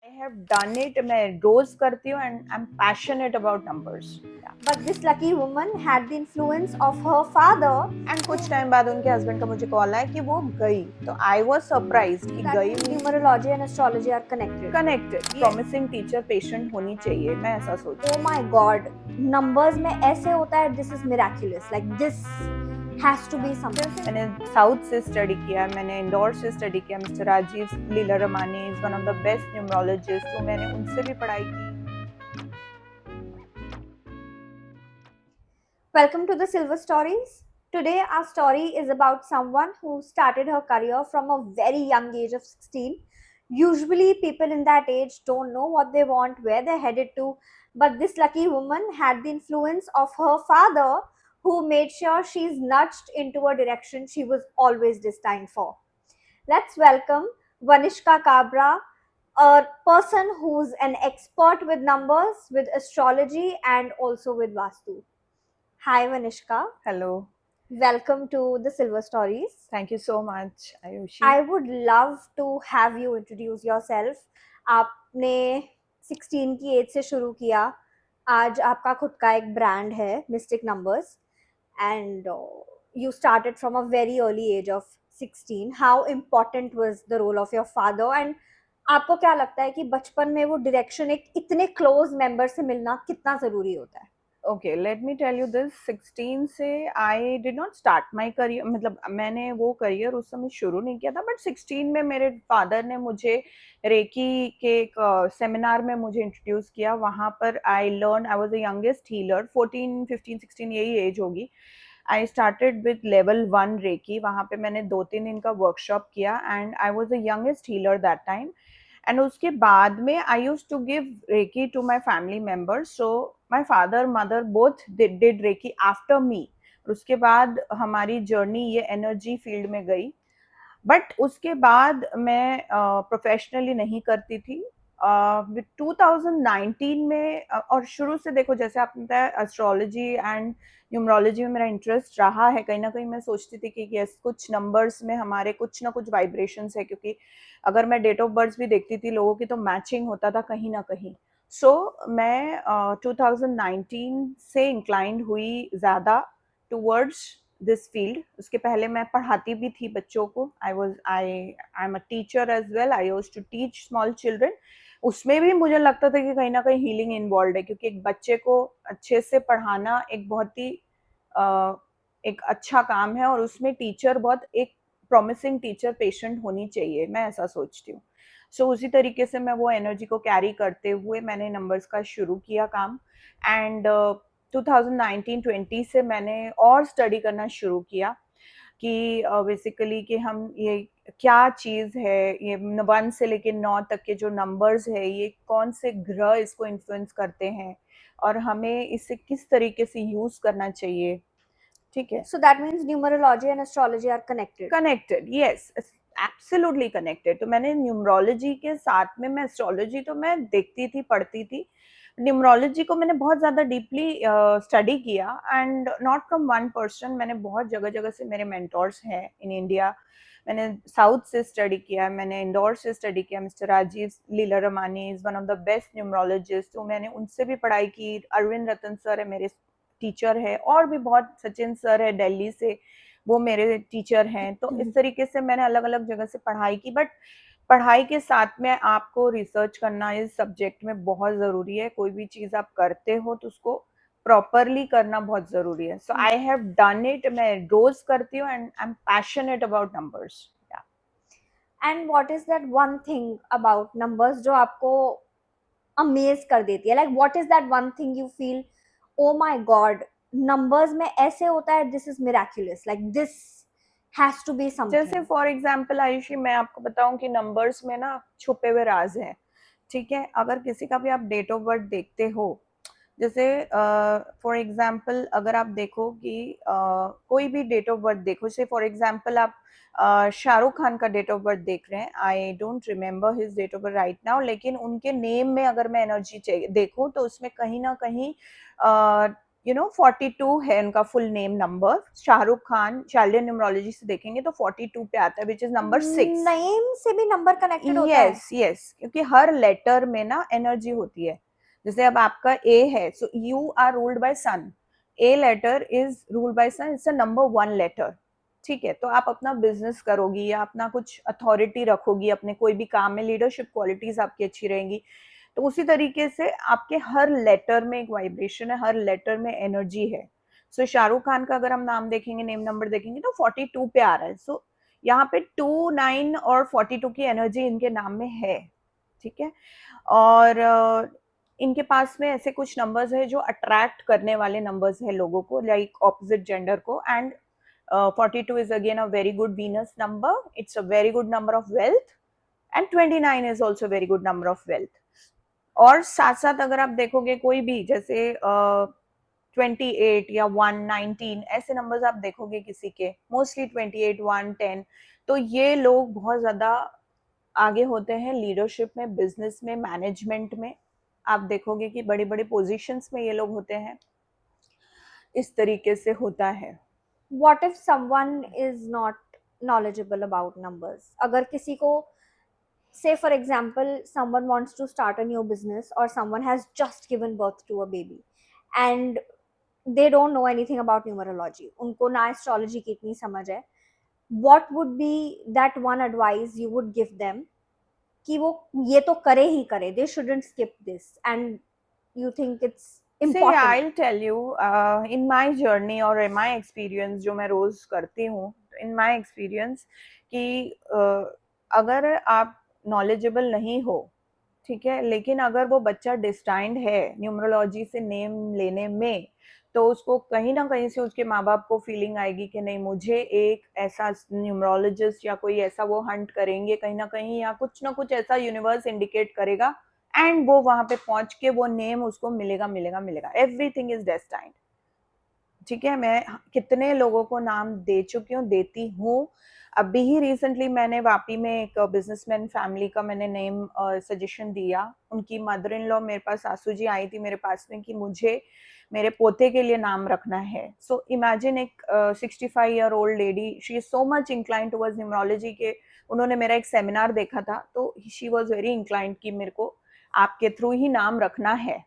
I have done it. मैं रोज करती हूँ and I'm passionate about numbers. Yeah. But this lucky woman had the influence of her father. And कुछ time बाद उनके husband का मुझे कॉल आया कि वो गई, तो I was surprised कि That गई means means numerology and astrology are connected. connected. Promising teacher patient होनी चाहिए, मैं ऐसा सोचती Oh हूँ. my God, numbers में ऐसे होता है. This is miraculous. Like this has to be something. मैंने साउथ से स्टडी किया, मैंने इंदौर से स्टडी किया. Mister Rajiv Leela Ramani is one of the best numerologist, तो मैंने उनसे भी पढ़ाई की. Welcome to the Silver Stories. Today, our story is about someone who started her career from a very young age of 16. Usually, people in that age don't know what they want, where they're headed to, but this lucky woman had the influence of her father, who made sure she's nudged into a direction she was always destined for. Let's welcome Vanishka Kabra, a person who's an expert with numbers, with astrology, and also with Vastu. Hi, Vanishka. Hello. Welcome to the Silver Stories. Thank you so much, Ayushi. I would love to have you introduce yourself. आपने 16 की as से शुरू किया. आज आपका खुद का एक ब्रांड है mistake numbers and you started from a very early age of 16. How important was the role of your father? And आपको क्या लगता है कि बचपन में वो डायरेक्शन एक इतने क्लोज मेंबर से मिलना कितना जरूरी होता है? Okay, let me tell you this. 16 से I did not start my career, मतलब मैंने वो करियर उस समय शुरू नहीं किया था, बट 16 में मेरे फादर ने मुझे रेकी के एक सेमिनार में मुझे इंट्रोड्यूस किया. वहाँ पर I learn, I was the youngest healer. 14 15 16 यही एज होगी. I started with level 1 reiki. वहाँ पे मैंने 2-3 दिन का वर्कशॉप किया and I was the youngest healer that time. And उसके बाद में I use to give reiki to my family members. So my father mother both did reiki after me. उसके बाद हमारी जर्नी ये एनर्जी फील्ड में गई. बट उसके बाद मैं प्रोफेशनली नहीं करती थी. 2019 में और शुरू से देखो, जैसे आपने बताया, एस्ट्रोलॉजी एंड न्यूमरोलॉजी में मेरा इंटरेस्ट रहा है. कहीं ना कहीं मैं सोचती थी कि यस, कुछ नंबर्स में हमारे कुछ ना कुछ वाइब्रेशंस है, क्योंकि अगर मैं डेट ऑफ बर्थ भी देखती थी लोगों की तो मैचिंग होता था कहीं ना कहीं. सो मैं 2019 से इंक्लाइंड हुई ज़्यादा टूवर्ड्स दिस फील्ड. उसके पहले मैं पढ़ाती भी थी बच्चों को. I am a teacher as well. I used to teach small children. उसमें भी मुझे लगता था कि कहीं ना कहीं हीलिंग इन्वॉल्व है, क्योंकि एक बच्चे को अच्छे से पढ़ाना एक बहुत ही एक अच्छा काम है, और उसमें टीचर बहुत एक प्रॉमिसिंग टीचर पेशेंट होनी चाहिए, मैं ऐसा सोचती हूँ. सो उसी तरीके से मैं वो एनर्जी को कैरी करते हुए मैंने नंबर्स का शुरू किया काम. एंड 2019-20 से मैंने और स्टडी करना शुरू किया कि बेसिकली कि हम ये क्या चीज़ है, ये 1 से लेके 9 तक के जो नंबर्स है, ये कौन से ग्रह इसको इन्फ्लुएंस करते हैं और हमें इसे किस तरीके से यूज़ करना चाहिए. ठीक है. So that means numerology and astrology are connected. Connected, yes, absolutely connected. तो मैंने न्यूमरोलॉजी के साथ में मैं एस्ट्रोलॉजी तो मैं देखती थी, पढ़ती थी. न्यूमरोलॉजी को मैंने बहुत ज़्यादा डीपली स्टडी किया and not from one person. मैंने बहुत जगह जगह से मेरे मेंटोर्स हैं इन इंडिया. मैंने साउथ से स्टडी किया, मैंने इंदौर से स्टडी किया. Mister Rajiv Leela Ramani is one of the best numerologist, तो मैंने उनसे भी पढ़ाई की. अरविंद रतन सर है मेरे टीचर है, और भी बहुत, सचिन सर है दिल्ली से, वो मेरे टीचर हैं. तो इस तरीके से मैंने अलग अलग जगह से पढ़ाई की. बट पढ़ाई के साथ में आपको रिसर्च करना इस सब्जेक्ट में बहुत ज़रूरी है. कोई भी चीज़ आप करते हो तो उसको प्रॉपरली करना बहुत ज़रूरी है. सो आई हैव डन इट. मैं रोज करती हूँ and I am passionate about numbers. And what is that one thing about numbers जो आपको अमेज कर देती है? Like what is that one thing you feel, oh my God, numbers में ऐसे होता है, this is miraculous, like this has to be something. जैसे फॉर एग्जाम्पल आयुषी, मैं आपको बताऊं कि नंबर्स में ना छुपे हुए राज हैं. ठीक है. अगर किसी का भी आप डेट ऑफ बर्थ देखते हो, जैसे फॉर एग्जाम्पल अगर आप देखो कि कोई भी डेट ऑफ बर्थ देखो, जैसे फॉर एग्जाम्पल आप शाहरुख खान का डेट ऑफ बर्थ देख रहे हैं. I don't remember his date of birth right now, लेकिन उनके नेम में अगर मैं एनर्जी देखूं तो उसमें कहीं ना कहीं 42 है उनका full name number. Shahrukh Khan child numerology से देखेंगे तो 42 पे आता है, विच इज नंबर 6। नेम से भी नंबर कनेक्टेड होता है? यस यस, क्योंकि हर लेटर में ना एनर्जी होती है। जैसे अब आपका ए है, so you are ruled by sun, a letter is ruled by sun, it's a number 1 letter. ठीक है, तो आप अपना बिजनेस करोगी या अपना कुछ अथॉरिटी रखोगी, अपने कोई भी काम में लीडरशिप क्वालिटीज आपकी अच्छी रहेंगी, तो उसी तरीके से आपके हर लेटर में एक वाइब्रेशन है, हर लेटर में एनर्जी है। सो शाहरुख खान का अगर हम नाम देखेंगे, नेम नंबर देखेंगे तो 42 पे आ रहा है। सो यहाँ पे 2, 9 और 42 की एनर्जी इनके नाम में है। ठीक है, और इनके पास में ऐसे कुछ नंबर्स है जो अट्रैक्ट करने वाले नंबर्स है लोगों को, लाइक ऑपोजिट जेंडर को। And 42 is again a very good Venus number. It's a very good number of wealth, and 29 is also a very good number of wealth. और साथ साथ अगर आप देखोगे कोई भी, जैसे 28 या 119 ऐसे नंबर्स आप देखोगे किसी के, मोस्टली 28, 1, 10, तो ये लोग बहुत ज्यादा आगे होते हैं लीडरशिप में, बिजनेस में, मैनेजमेंट में। आप देखोगे कि बड़ी बड़ी पोजीशंस में ये लोग होते हैं। इस तरीके से होता है। What if someone is not knowledgeable about numbers? अगर किसी को, say for example, someone wants to start a new business or someone has just given birth to a baby and they don't know anything about numerology, उनको ना astrology की इतनी समझ है, what would be that one advice you would give them कि वो ये तो करे ही करे, they shouldn't skip this, and you think it's See, important? I'll tell you, in my journey or in my experience जो मैं रोज करती हूँ, in my experience कि अगर आप knowledgeable नहीं हो, ठीक है, लेकिन अगर वो बच्चा डिस्टाइंड है न्यूमरोलॉजी से नेम लेने में, तो उसको कहीं ना कहीं से उसके माँ बाप को फीलिंग आएगी कि नहीं, मुझे एक ऐसा न्यूमरोलॉजिस्ट या कोई ऐसा वो हंट करेंगे कहीं ना कुछ ऐसा यूनिवर्स इंडिकेट करेगा, एंड वो वहां पे पहुंच के वो नेम उसको मिलेगा मिलेगा मिलेगा। Everything is destined. ठीक है, मैं कितने लोगों को नाम दे चुकी हूँ, देती हूँ। अभी ही रिसेंटली मैंने वापी में एक बिजनेसमैन फैमिली का मैंने नेम सजेशन दिया। उनकी मदर इन लॉ मेरे पास, सासू जी आई थी मेरे पास में कि मुझे मेरे पोते के लिए नाम रखना है। सो इमेजिन एक 65-year-old lady, she is so much inclined towards numerology के। उन्होंने मेरा एक सेमिनार देखा था तो शी वॉज वेरी इंक्लाइंड कि मेरे को आपके थ्रू ही नाम रखना है।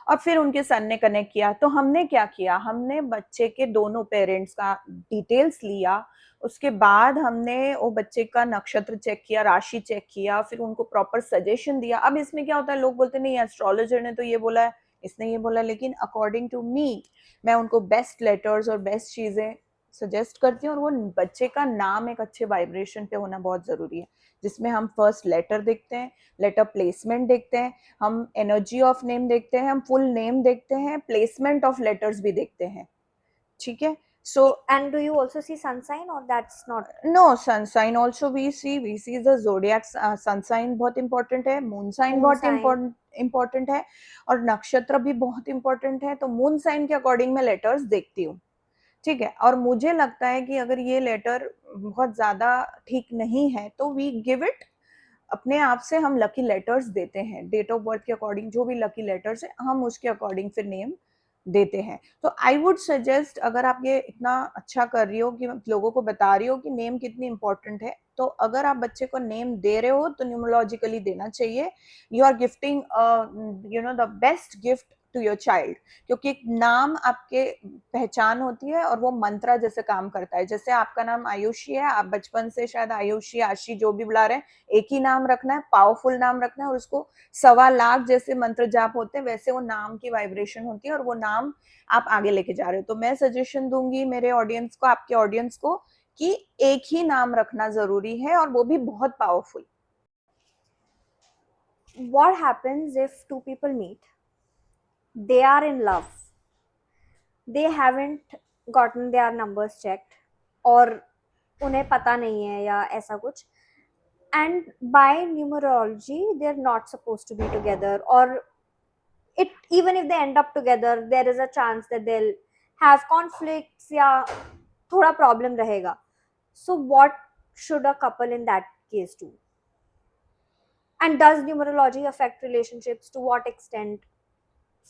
और फिर उनके सन ने कनेक्ट किया, तो हमने क्या किया, हमने बच्चे के दोनों पेरेंट्स का डिटेल्स लिया। उसके बाद हमने वो बच्चे का नक्षत्र चेक किया, राशि चेक किया, फिर उनको प्रॉपर सजेशन दिया। अब इसमें क्या होता है, लोग बोलते नहीं एस्ट्रोलॉजर ने तो ये बोला है, इसने ये बोला, लेकिन अकॉर्डिंग टू मी मैं उनको बेस्ट लेटर्स और बेस्ट चीजें सजेस्ट करती हूँ। और वो बच्चे का नाम एक अच्छे वाइब्रेशन पे होना बहुत जरूरी है, जिसमें हम फर्स्ट लेटर देखते हैं, लेटर प्लेसमेंट देखते हैं, हम एनर्जी ऑफ नेम देखते हैं, हम फुल नेम देखते हैं, प्लेसमेंट ऑफ लेटर्स भी देखते हैं। ठीक है, सो And do you also see sun sign or that's not? No, sun sign also we see the zodiac. Sun sign बहुत इंपॉर्टेंट है, मून साइन Moon बहुत sign? इंपॉर्टेंट है, और नक्षत्र भी बहुत इंपॉर्टेंट है। तो मून साइन के अकॉर्डिंग मैं लेटर्स देखती हूँ। ठीक है, और मुझे लगता है कि अगर ये लेटर बहुत ज्यादा ठीक नहीं है तो वी गिव इट, अपने आप से हम लकी लेटर्स देते हैं, डेट ऑफ बर्थ के अकॉर्डिंग जो भी लकी लेटर्स है हम उसके अकॉर्डिंग फिर नेम देते हैं। तो आई वुड सजेस्ट, अगर आप ये इतना अच्छा कर रही हो कि लोगों को बता रही हो कि नेम कितनी इंपॉर्टेंट है, तो अगर आप बच्चे को नेम दे रहे हो तो न्यूमरोलॉजिकली देना चाहिए। You are gifting the best gift to your child, क्योंकि एक नाम आपके पहचान होती है और वो मंत्रा जैसे काम करता है। जैसे आपका नाम आयुषी है, आप बचपन से शायद आयुषी, आशी जो भी बुला रहे हैं, एक ही नाम रखना है, पावरफुल नाम रखना है, और उसको 1.25 लाख जैसे मंत्र जाप होते हैं, वैसे वो नाम की वाइब्रेशन होती है और वो नाम आप आगे लेके जा रहे हो। तो मैं सजेशन दूंगी मेरे ऑडियंस को, आपके ऑडियंस को, कि एक ही नाम रखना जरूरी है और वो भी बहुत powerful. What happens if two people meet, they are in love, they haven't gotten their numbers checked, और उन्हें पता नहीं है या ऐसा कुछ, and by numerology they're not supposed to be together, or it, even if they end up together there is a chance that they'll have conflicts या थोड़ा problem रहेगा. So what should a couple in that case do? And does numerology affect relationships? To what extent?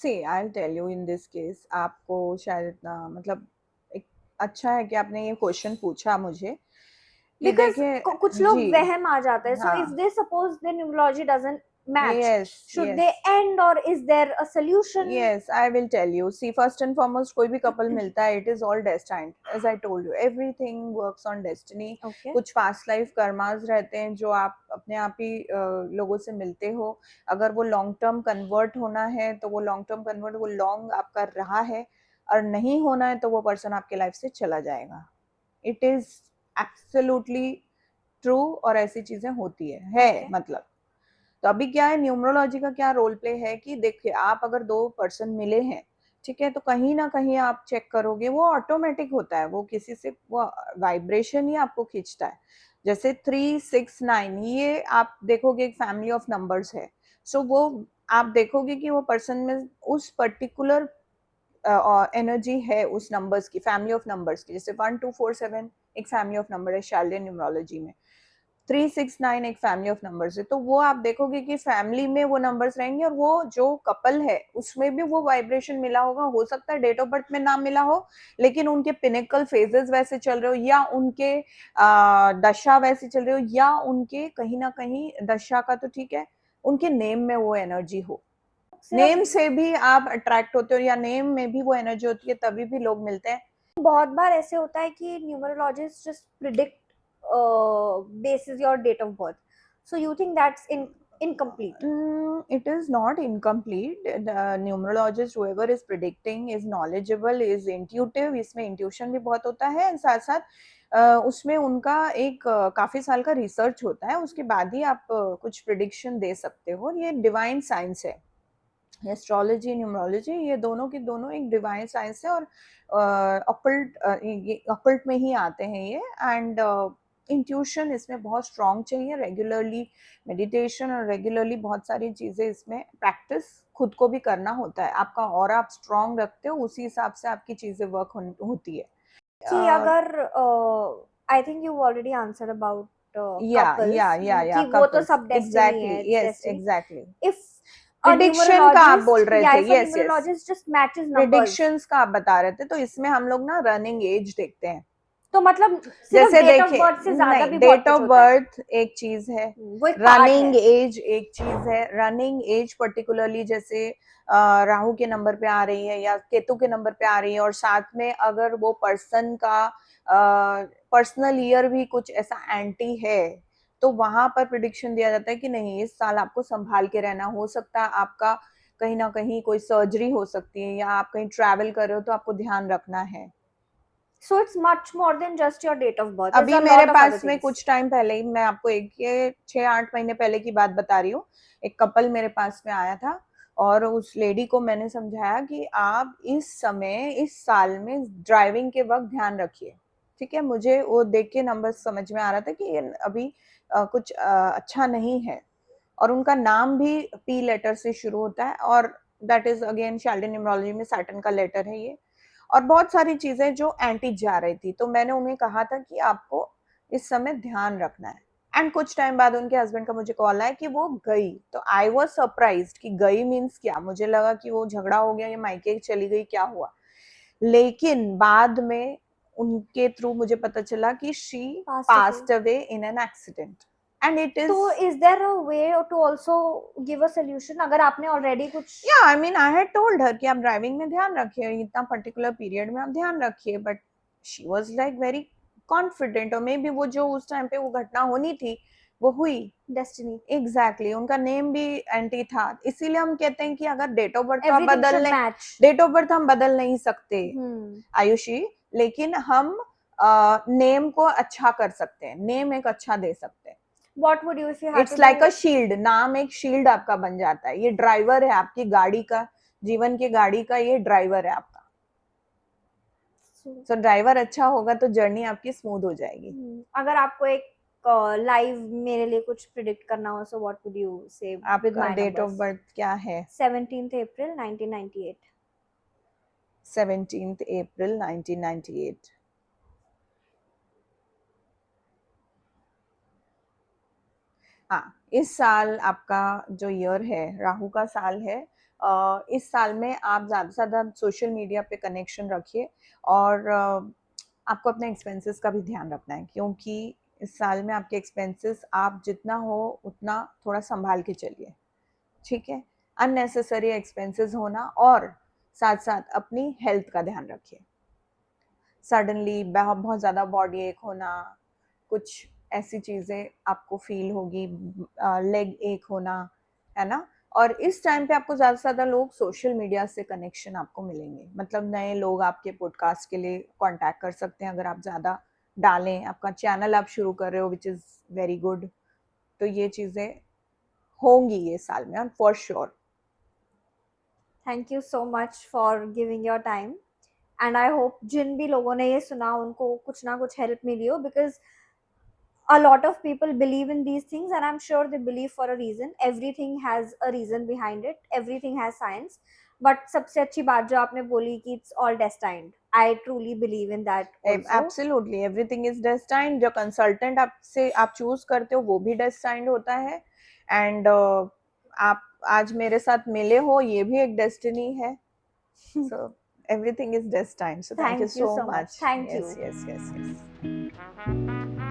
See I will tell you in this case, आपको शायद इतना मतलब एक अच्छा है कि आपने ये क्वेश्चन पूछा मुझे कि बिकॉज देखिए कुछ लोग जी, वहम आ जाता है, सो इफ हाँ, they suppose the numerology doesn't match, yes, should yes, they end or is there a solution? Yes, I will tell you. See, first and foremost कोई भी कपल मिलता है, it is all destined, as I told you, everything works on destiny. Okay. कुछ past life karmas रहते हैं जो आप अपने आप ही लोगों से मिलते हो। अगर वो लॉन्ग टर्म कन्वर्ट होना है तो वो लॉन्ग टर्म कन्वर्ट वो लॉन्ग आपका रहा है, और नहीं होना है तो वो पर्सन आपके लाइफ से चला जाएगा। इट इज एब्सोल्युटली ट्रू, और ऐसी चीजें होती है Okay. मतलब। तो अभी क्या है, न्यूमरोलॉजी का क्या रोल प्ले है कि देखिए आप अगर दो पर्सन मिले हैं, ठीक है, तो कहीं ना कहीं आप चेक करोगे वो ऑटोमेटिक होता है, वो किसी से वो वाइब्रेशन ही आपको खींचता है। जैसे 3, 6, 9 ये आप देखोगे एक फैमिली ऑफ नंबर्स है। सो वो आप देखोगे कि वो पर्सन में उस पर्टिकुलर एनर्जी है उस नंबर्स की, फैमिली ऑफ नंबर्स की। जैसे 1, 2, 4, 7 एक फैमिली ऑफ नंबर है शार्लियन न्यूमरोलॉजी में, 3, 6, 9 एक फैमिली ऑफ नंबर्स है। तो वो आप देखोगे कि फैमिली में वो नंबर्स रहेंगे, और वो जो कपल है उसमें भी वो वाइब्रेशन मिला होगा। हो सकता है डेट ऑफ बर्थ में ना मिला हो, लेकिन उनके पिनेकल फेजेस वैसे चल रहे हो, या उनके दशा वैसी चल रही हो, या उनके कहीं ना कहीं दशा का तो ठीक है, उनके नेम में वो एनर्जी हो। नेम सिर्फ से भी आप अट्रैक्ट होते हो, या नेम में भी वो एनर्जी होती है, तभी भी लोग मिलते हैं। बहुत बार ऐसे होता है कि numerologist just predict basis your date of birth, so you think that's incomplete? It is not incomplete. The numerologist, whoever is predicting, is knowledgeable, is intuitive. इसमें intuition भी बहुत होता है, साथ साथ उसमें उनका एक काफी साल का रिसर्च होता है, उसके बाद ही आप कुछ प्रिडिक्शन दे सकते हो। ये डिवाइन साइंस है, एस्ट्रोलॉजी, न्यूमरोलॉजी, ये दोनों की दोनों एक डिवाइन साइंस है, और ऑकल्ट ये ऑकल्ट में ही आते हैं ये। एंड इंट्यूशन इसमें बहुत स्ट्रांग चाहिए, रेगुलरली मेडिटेशन और रेगुलरली बहुत सारी चीजें इसमें प्रैक्टिस खुद को भी करना होता है। आपका ऑरा आप स्ट्रांग रखते हो, उसी हिसाब से आपकी चीजें वर्क होती है। कि अगर I think you already answer about या या कपल्स, या या कि वो तो कपल्स, सब डेस्टिनी एग्जैक्टली, है, it's yes, destiny. Exactly. If a prediction का आप बोल न्यूमरोलॉजिस्ट, रहे या थे, if a yes, yes, numerologist just matches numbers, predictions का आप बता रहे थे, तो इसमें हम लोग ना रनिंग एज देखते हैं। तो मतलब सिर्फ जैसे डेट ऑफ देखिए, बर्थ से ज्यादा नहीं, भी बहुत डेट कुछ ऑफ होता है। बर्थ एक चीज है, वो एक पार्ट है। रनिंग एज एक चीज है। रनिंग एज पर्टिकुलरली जैसे राहु के नंबर पे आ रही है या केतु के नंबर पे आ रही है, और साथ में अगर वो पर्सन का पर्सनल ईयर भी कुछ ऐसा एंटी है, तो वहां पर प्रिडिक्शन दिया जाता है कि नहीं, इस साल आपको संभाल के रहना, हो सकता है आपका कहीं ना कहीं कोई सर्जरी हो सकती है, या आप कहीं ट्रैवल कर रहे हो तो आपको ध्यान रखना है। So it's much more than just your date of birth. There's अभी a मेरे lot of other पास में things. कुछ टाइम पहले ही, मैं आपको एक ये 6-8 महीने पहले की बात बता रही हूँ, एक कपल मेरे पास में आया था, और उस लेडी को मैंने समझाया कि आप इस समय इस साल में ड्राइविंग के वक्त ध्यान रखिए। ठीक है, मुझे वो देख के नंबर समझ में आ रहा था कि ये अभी कुछ अच्छा नहीं है, और उनका नाम भी पी लेटर से शुरू होता है, और दैट इज अगेन शाल्डिन न्यूमरोलॉजी में सैटर्न का लेटर है ये। और बहुत सारी चीजें जो एंटी जा रही थी, तो मैंने उन्हें कहा था कि आपको इस समय ध्यान रखना है। एंड कुछ टाइम बाद उनके हस्बैंड का मुझे कॉल आया कि वो गई, तो आई वॉज सरप्राइज कि गई मीन्स क्या, मुझे लगा कि वो झगड़ा हो गया या मायके चली गई, क्या हुआ। लेकिन बाद में उनके थ्रू मुझे पता चला कि she Passed away. Passed away in an accident, and it तो is, is there a way to also give a solution? अगर आपने already कुछ, या I mean I had told her कि आप ड्राइविंग में ध्यान रखिए, इतना पर्टिकुलर पीरियड में आप ध्यान रखिए, but she was like very confident, और मे बी वो जो उस टाइम पे वो घटना होनी थी वो हुई। destiny, एग्जैक्टली, उनका नेम भी एंटी था, इसीलिए हम कहते हैं कि अगर डेट ऑफ बर्थ तो आप everything बदल should नहीं, match. डेट ऑफ बर्थ हम बदल नहीं सकते Hmm. आयुषी, लेकिन हम नेम को अच्छा कर सकते हैं, नेम एक अच्छा दे सकते हैं। What would you if you had it's to like a do? Shield, नाम एक शील्ड आपका बन जाता है, ये ड्राइवर है आपकी गाड़ी का, जीवन की गाड़ी का ये ड्राइवर है आपका। तो ड्राइवर अच्छा होगा तो जर्नी आपकी स्मूथ हो जाएगी। अगर आपको एक लाइव मेरे लिए कुछ प्रिडिक्ट करना हो, so what would you say with आपका my date of numbers? Birth क्या है? 17th April 1998. 17 अप्रैल 1998। हाँ, इस साल आपका जो ईयर है राहु का साल है, इस साल में आप ज़्यादा से ज़्यादा सोशल मीडिया पे कनेक्शन रखिए और आपको अपने एक्सपेंसेस का भी ध्यान रखना है, क्योंकि इस साल में आपके एक्सपेंसेस आप जितना हो उतना थोड़ा संभाल के चलिए, ठीक है? अननेसेसरी एक्सपेंसेस होना और साथ साथ अपनी हेल्थ का ध्यान रखिए। सडनली बहुत ज़्यादा बॉडी एक होना, कुछ ऐसी चीज़ें आपको फील होगी, लेग एक होना, है ना? और इस टाइम पे आपको ज़्यादा से ज़्यादा लोग सोशल मीडिया से कनेक्शन आपको मिलेंगे, मतलब नए लोग आपके पॉडकास्ट के लिए कांटेक्ट कर सकते हैं अगर आप ज़्यादा डालें, आपका चैनल आप शुरू कर रहे हो विच इज़ वेरी गुड। तो ये चीज़ें होंगी ये साल में और for sure. Thank you so much for giving your time and I hope जिन भी लोगों ने ये सुना उनको कुछ ना कुछ हेल्प मिली हो, because a lot of people believe in these things and I'm sure they believe for a reason. Everything has a reason behind it, everything has science. But सबसे अच्छी बात जो आपने बोली कि it's all destined, I truly believe in that also. Absolutely everything is destined. जो consultant आपसे आप चूज करते हो वो भी डेस्टाइन्ड होता है एंड आप आज मेरे साथ मिले हो ये भी एक डेस्टिनी है। So everything is destined, so thank you Thank you so so much, much. thank yes you. Yes yes yes.